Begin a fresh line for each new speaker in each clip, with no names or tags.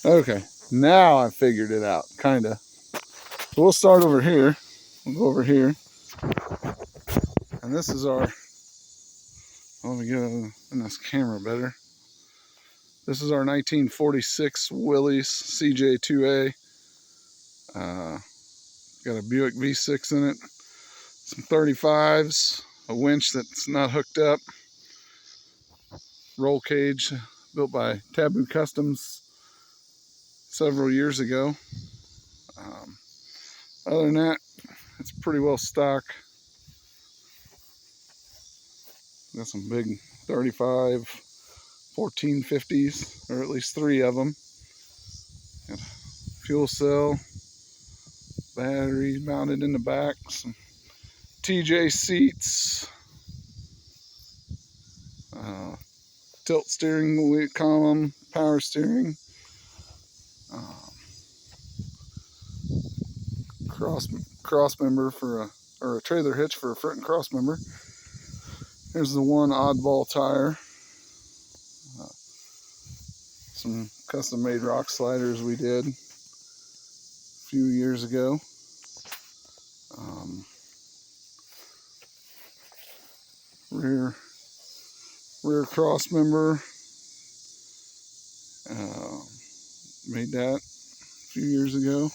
Okay, now I figured it out, kinda. So we'll start over here. We'll go over here. And this is our, let me get in this camera better. This is our 1946 Willys CJ2A. Got a Buick V6 in it, some 35s, a winch that's not hooked up, roll cage built by Taboo Customs several years ago. Other than that, it's pretty well stock. Got some big 35 1450s, or at least 3 of them. Got a fuel cell, battery mounted in the back, some TJ seats, tilt steering column, power steering, cross member for a trailer hitch for a front and cross member. Here's the one oddball tire. Some custom made rock sliders we did a few years ago. Rear cross member. Made that a few years ago.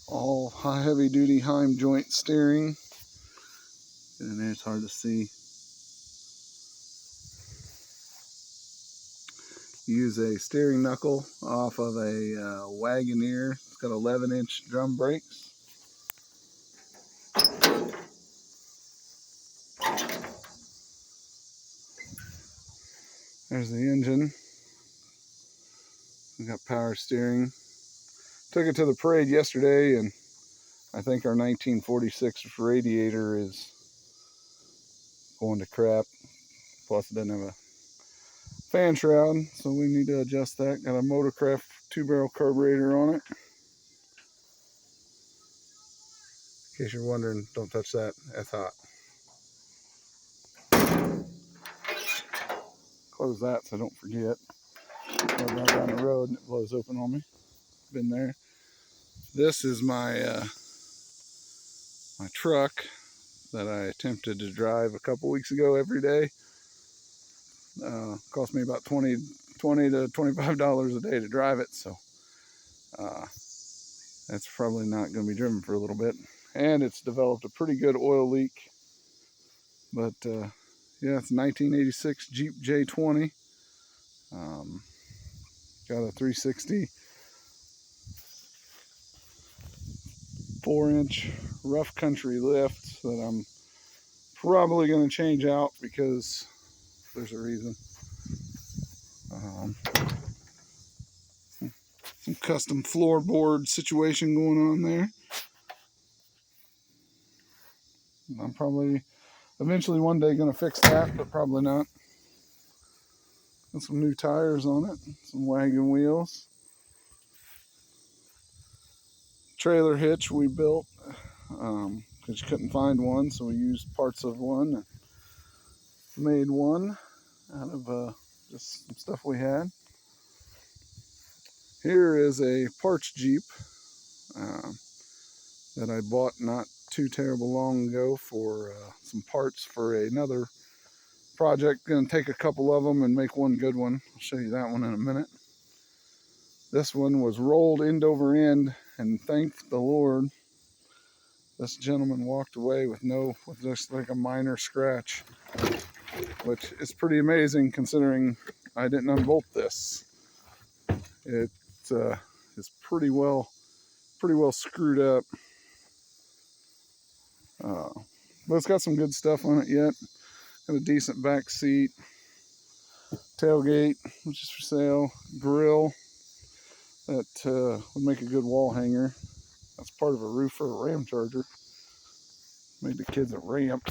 All heavy duty Heim joint steering. And there it's hard to see. Use a steering knuckle off of a Wagoneer. It's got 11-inch drum brakes. There's the engine. We got power steering. Took it to the parade yesterday, and I think our 1946 radiator is going to crap. Plus, it doesn't have a fan shroud, so we need to adjust that. Got a Motorcraft 2-barrel carburetor on it. In case you're wondering, don't touch that. That's hot. Close that so I don't forget. Go down the road and it blows open on me. Been there. This is my my truck that I attempted to drive a couple weeks ago every day. Cost me about $20 to $25 a day to drive it, so that's probably not going to be driven for a little bit. And it's developed a pretty good oil leak. But yeah, it's a 1986 Jeep J20. Got a 360 4-inch rough country lift that I'm probably going to change out because there's a reason. Some custom floorboard situation going on there. I'm probably eventually one day going to fix that, but probably not. Got some new tires on it, some wagon wheels. Trailer hitch we built because you couldn't find one, so we used parts of one and made one out of just some stuff we had. Here is a parts Jeep that I bought not too terrible long ago for some parts for another project. Going to take a couple of them and make one good one. I'll show you that one in a minute. This one was rolled end over end, and thank the Lord, this gentleman walked away with just like a minor scratch, which is pretty amazing considering I didn't unbolt this. It is pretty well screwed up. But it's got some good stuff on it yet. Got a decent back seat, tailgate, which is for sale, grill that would make a good wall hanger. That's part of a roof for a Ram Charger. Made the kids a ramp.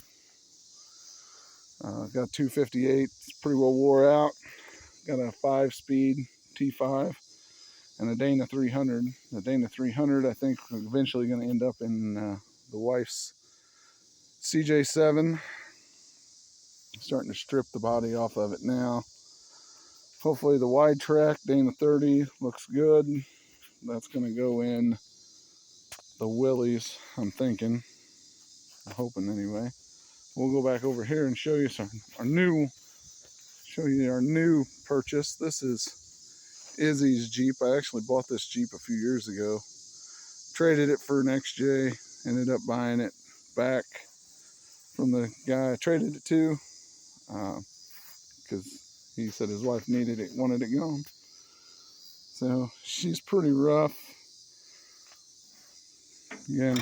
Got 258. It's pretty well wore out. Got a 5-speed T5 and a Dana 300. The Dana 300, I think, is eventually going to end up in the wife's CJ7. Starting to strip the body off of it now. Hopefully the wide track Dana 30 looks good. That's going to go in the Willys, I'm thinking. I'm hoping anyway. We'll go back over here and show you our new purchase. This is Izzy's Jeep. I actually bought this Jeep a few years ago. Traded it for an XJ. Ended up buying it back from the guy I traded it to, because he said his wife needed it, wanted it gone. So she's pretty rough. Again,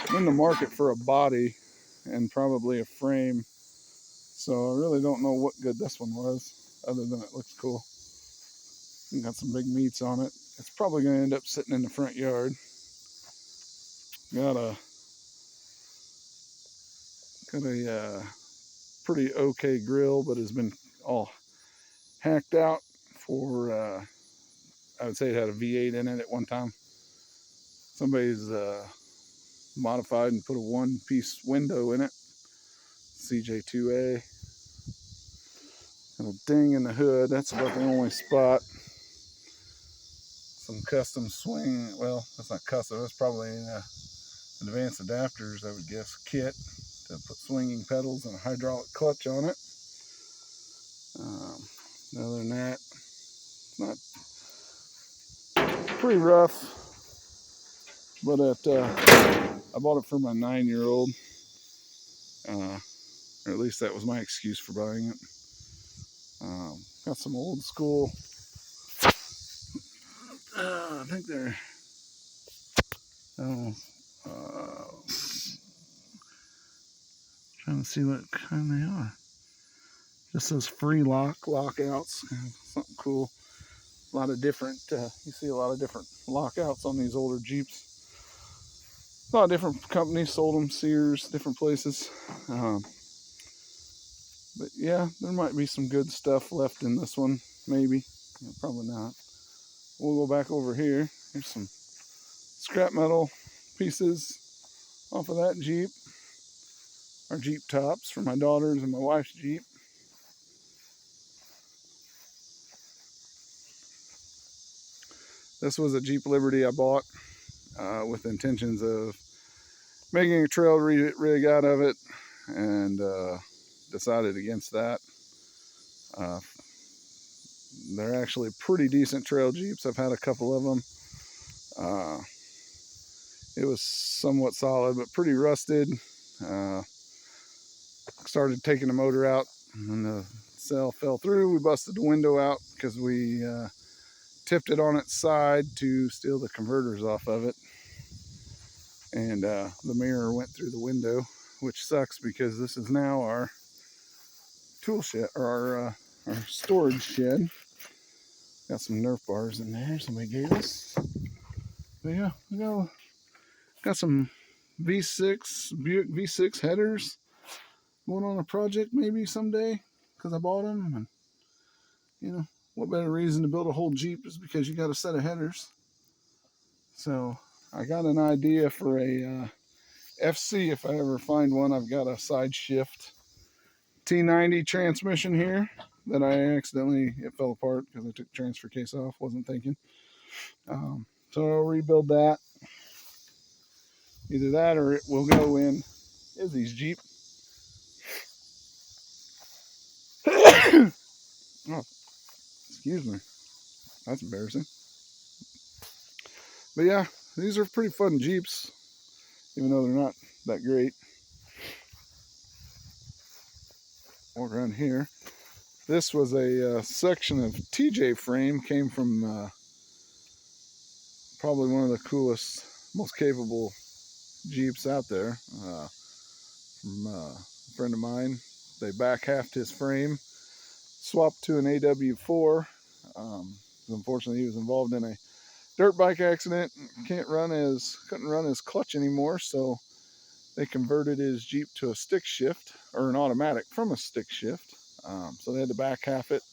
I'm in the market for a body and probably a frame. So I really don't know what good this one was, other than it looks cool. Got some big meats on it. It's probably going to end up sitting in the front yard. Got a pretty okay grill, but has been all hacked out for, I would say it had a V8 in it at one time. Somebody's modified and put a one-piece window in it. CJ2A. And a ding in the hood. That's about the only spot. Some custom swing. Well, that's not custom. That's probably advanced adapters, I would guess, kit to put swinging pedals and a hydraulic clutch on it. Other than that, it's not pretty rough. But I bought it for my 9-year-old. Or at least that was my excuse for buying it. Got some old school. I think they're. Trying to see what kind they are. Just says free lockouts. Something cool. A lot of different. You see a lot of different lockouts on these older Jeeps. A lot of different companies sold them. Sears, different places. But yeah, there might be some good stuff left in this one. Maybe. Probably not. We'll go back over here. Here's some scrap metal pieces off of that Jeep. Our Jeep tops for my daughter's and my wife's Jeep. This was a Jeep Liberty I bought with intentions of making a trail rig out of it, and decided against that. They're actually pretty decent trail Jeeps. I've had a couple of them. It was somewhat solid, but pretty rusted. Started taking the motor out, and the cell fell through. We busted the window out because we tipped it on its side to steal the converters off of it. And the mirror went through the window, which sucks because this is now our tool shed, or our storage shed. Got some Nerf bars in there somebody gave us. But yeah, we got some Buick V6 headers going on a project maybe someday, because I bought them. And you know, what better reason to build a whole Jeep is because you got a set of headers. So I got an idea for a FC if I ever find one. I've got a side shift T90 transmission here that I accidentally, it fell apart because I took the transfer case off, wasn't thinking. So I'll rebuild that. Either that or it will go in Izzy's Jeep. Oh, excuse me. That's embarrassing. But yeah, these are pretty fun Jeeps, even though they're not that great. Walk around here. This was a section of TJ frame, came from probably one of the coolest, most capable Jeeps out there. From a friend of mine. They back halved his frame, swapped to an AW4. Unfortunately, he was involved in a dirt bike accident. Couldn't run his clutch anymore, so they converted his Jeep to a stick shift, or an automatic from a stick shift. So they had to back half it,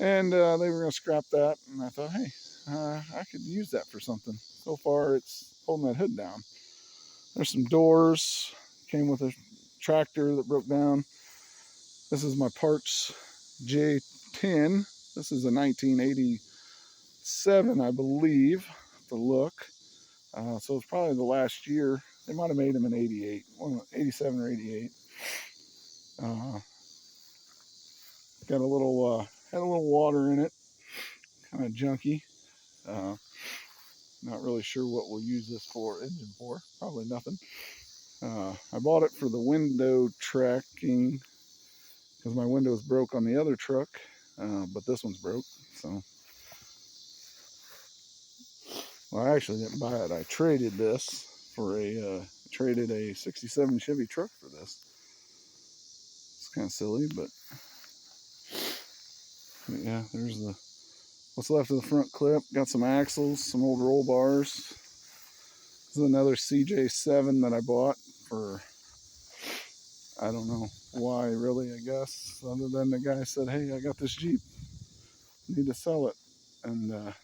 and they were going to scrap that. And I thought, hey, I could use that for something. So far, it's holding that hood down. There's some doors. Came with a tractor that broke down. This is my parts J10. This is a 1987, I believe, the look. So it's probably the last year. They might have made them in 88, 87 or 88. Got a little, had a little water in it, kind of junky. Not really sure what we'll use this for, engine for, probably nothing. I bought it for the window tracking because my windows broke on the other truck, but this one's broke, so. Well, I actually didn't buy it. I traded this for traded a 67 Chevy truck for this. It's kind of silly, but yeah, there's what's left of the front clip. Got some axles, some old roll bars. This is another CJ7 that I bought for, I don't know why really, I guess, other than the guy said, hey, I got this Jeep, need to sell it. And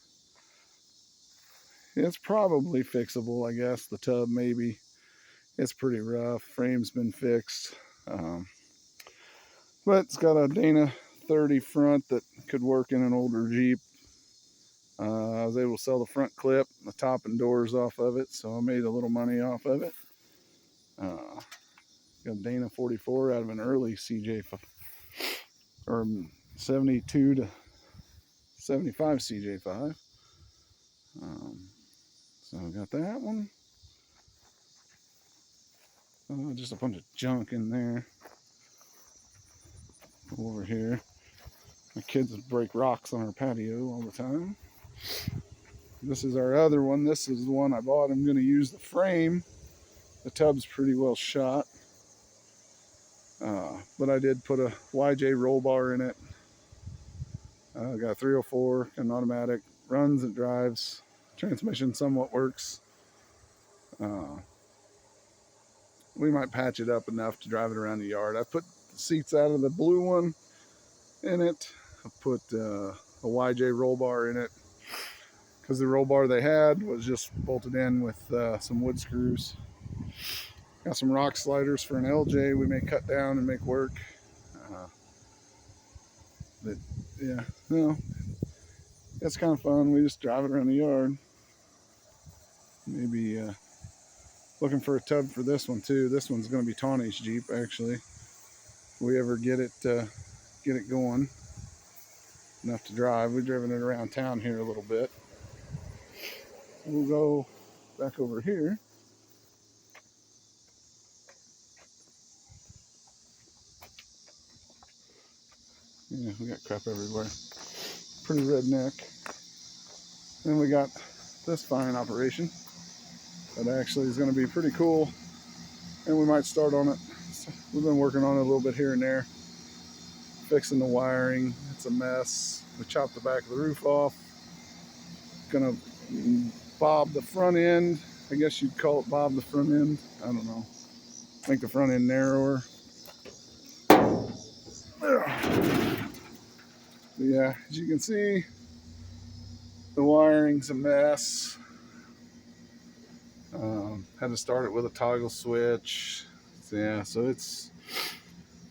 it's probably fixable, I guess. The tub, maybe. It's pretty rough. Frame's been fixed. But it's got a Dana 30 front that could work in an older Jeep. I was able to sell the front clip, the top and doors off of it, so I made a little money off of it. Got a Dana 44 out of an early CJ, or 72 to 75 CJ5. So I got that one. Just a bunch of junk in there. Go over here. My kids break rocks on our patio all the time. This is our other one. This is the one I bought. I'm going to use the frame. The tub's pretty well shot. But I did put a YJ roll bar in it. Got a 304, an automatic. Runs and drives. Transmission somewhat works. We might patch it up enough to drive it around the yard. I put the seats out of the blue one in it. I put a YJ roll bar in it because the roll bar they had was just bolted in with some wood screws. Got some rock sliders for an LJ we may cut down and make work. But yeah, no, it's kind of fun. We just drive it around the yard. Maybe looking for a tub for this one too. This one's going to be Tawny's Jeep actually. If we ever get it going enough to drive. We've driven it around town here a little bit. We'll go back over here. Yeah, we got crap everywhere. Pretty redneck. Then we got this fine operation that actually is going to be pretty cool, and we might start on it. We've been working on it a little bit here and there, fixing the wiring. It's a mess. We chopped the back of the roof off. Gonna bob the front end. I guess you'd call it bob the front end. I don't know. Make the front end narrower. But yeah, as you can see, the wiring's a mess. Had to start it with a toggle switch. So yeah, so it's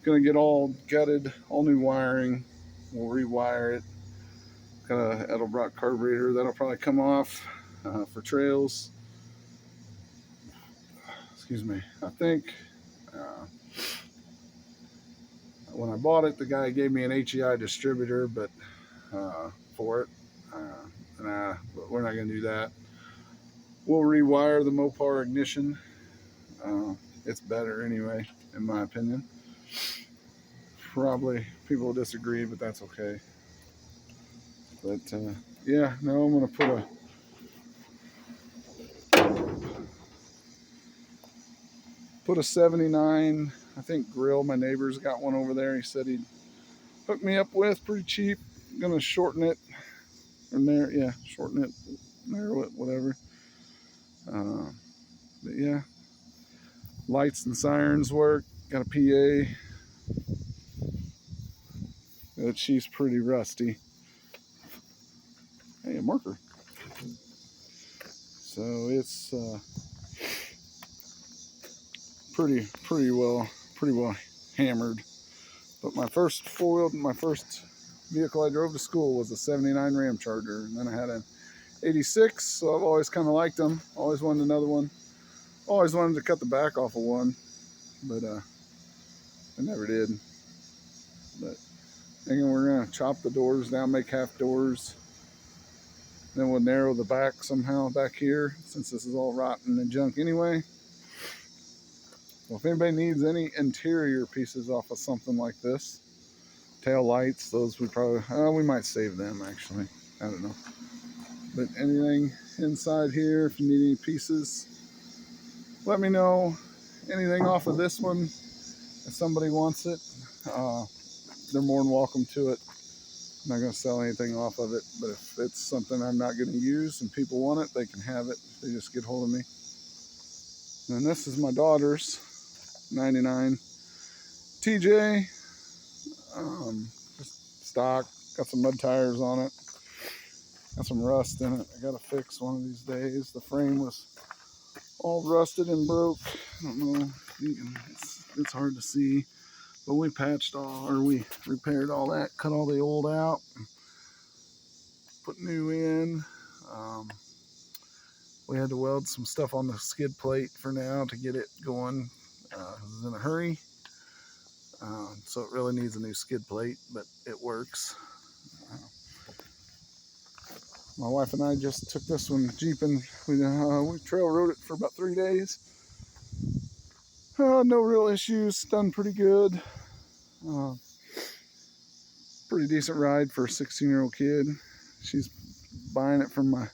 gonna get all gutted, all new wiring. We'll rewire it. Got a Edelbrock carburetor that'll probably come off for trails. Excuse me. I think when I bought it, the guy gave me an HEI distributor, but for it, but we're not gonna do that. We'll rewire the Mopar ignition. It's better anyway, in my opinion. Probably people will disagree, but that's okay. But yeah, now I'm gonna put a 79, I think, grill. My neighbor's got one over there. He said he'd hook me up with pretty cheap. I'm gonna shorten it, or shorten it, narrow it, whatever. But yeah, lights and sirens work. Got a PA. But she's pretty rusty. Hey, a marker. So it's pretty pretty well hammered. But my first vehicle I drove to school was a 79 Ram Charger. And then I had an 86, so I've always kind of liked them. Always wanted another one. Always wanted to cut the back off of one, but I never did. But thinking we're gonna chop the doors down, make half doors. Then we'll narrow the back somehow back here, since this is all rotten and junk anyway. Well, if anybody needs any interior pieces off of something like this, tail lights, those we might save them actually. I don't know. But anything inside here, if you need any pieces, let me know. Anything off of this one, if somebody wants it, they're more than welcome to it. I'm not going to sell anything off of it, but if it's something I'm not going to use and people want it, they can have it. They just get hold of me. And this is my daughter's 99 TJ. Just stock. Got some mud tires on it. Got some rust in it. I got to fix one of these days. The frame was all rusted and broke. I don't know. It's hard to see. But we we repaired all that, cut all the old out, put new in. We had to weld some stuff on the skid plate for now to get it going. I was in a hurry, so it really needs a new skid plate, but it works. My wife and I just took this one jeeping. We trail rode it for about 3 days. No real issues, done pretty good. Pretty decent ride for a 16-year-old kid. She's buying it from my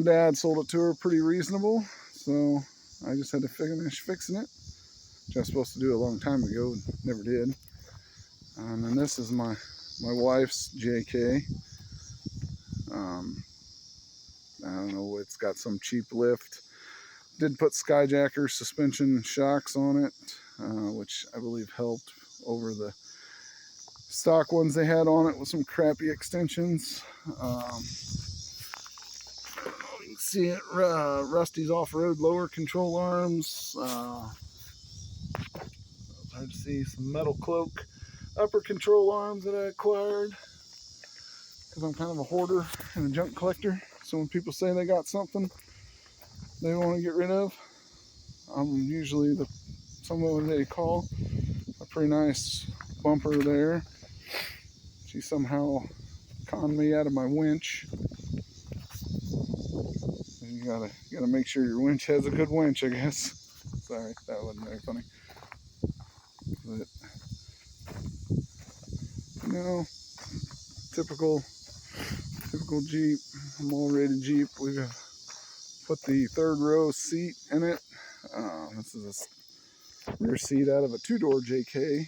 dad, sold it to her pretty reasonable, so I just had to finish fixing it, which I was supposed to do a long time ago, never did. And then this is my wife's JK. I don't know, it's got some cheap lift. Did put Skyjacker suspension shocks on it, which I believe helped over the stock ones they had on it with some crappy extensions. You can see it, Rusty's off-road lower control arms. Hard to see, some metal cloak upper control arms that I acquired because I'm kind of a hoarder and a junk collector. So when people say they got something they want to get rid of, I'm usually someone they call. A pretty nice bumper there. She somehow conned me out of my winch. You gotta make sure your winch has a good winch, I guess. Sorry, that wasn't very funny. But you know, typical Jeep. I'm all rated Jeep. We've put the third row seat in it. This is a rear seat out of a 2-door JK.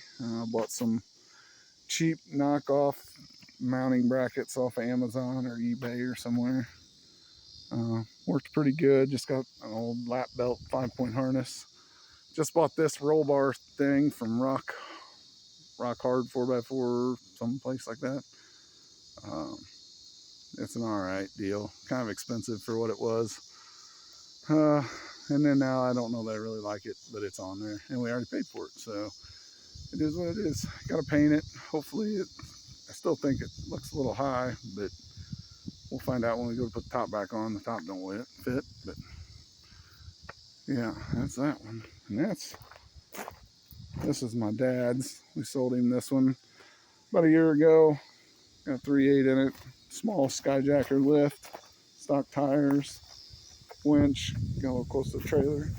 Bought some cheap knockoff mounting brackets off of Amazon or eBay or somewhere. Worked pretty good. Just got an old lap belt 5-point harness. Just bought this roll bar thing from Rock Hard 4x4, some place like that. It's an alright deal. Kind of expensive for what it was. And then now I don't know that I really like it, but it's on there and we already paid for it, so it is what it is. Gotta paint it. Hopefully I still think it looks a little high, but we'll find out when we go to put the top back on. The top don't fit, but yeah, that's that one. And this is my dad's. We sold him this one about a year ago. Got a 3.8 in it. Small Skyjacker lift, stock tires, winch, got a little close to the trailer.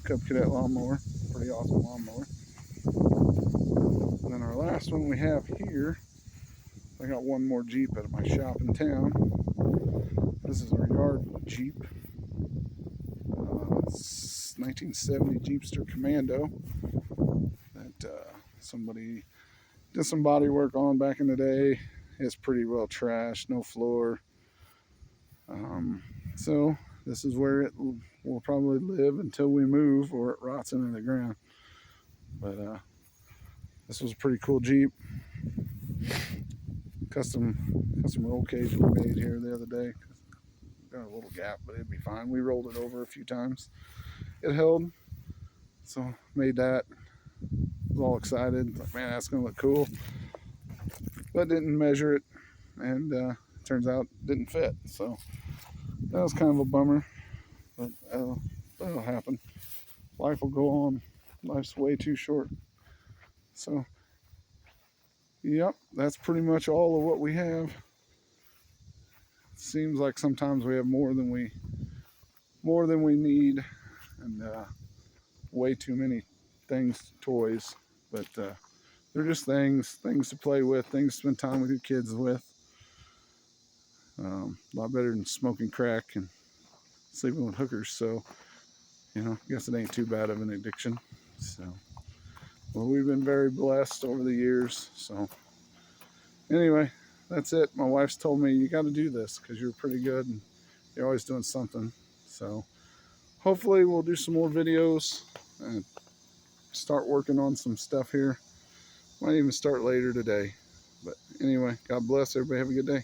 Cub Cadet lawnmower, pretty awesome lawnmower. And then our last one we have here, I got one more Jeep at my shop in town. This is our yard Jeep. It's 1970 Jeepster Commando that somebody did some body work on back in the day. It's pretty well trashed, no floor. So this is where it will probably live until we move or it rots into the ground. But this was a pretty cool Jeep. Custom roll cage we made here the other day. Got a little gap, but it'd be fine. We rolled it over a few times. It held, so made that. was all excited. Like, man, that's gonna look cool. But didn't measure it, and turns out it didn't fit. So that was kind of a bummer. But that'll happen. Life will go on. Life's way too short. So, yep, that's pretty much all of what we have. Seems like sometimes we have more than we need, and way too many things, toys. But they're just things to play with, things to spend time with your kids with. A lot better than smoking crack and sleeping with hookers. So, I guess it ain't too bad of an addiction. So, well, we've been very blessed over the years. So, anyway, that's it. My wife's told me, you got to do this because you're pretty good and you're always doing something. So, hopefully, we'll do some more videos and start working on some stuff here. Might even start later today. But anyway, God bless everybody. Have a good day.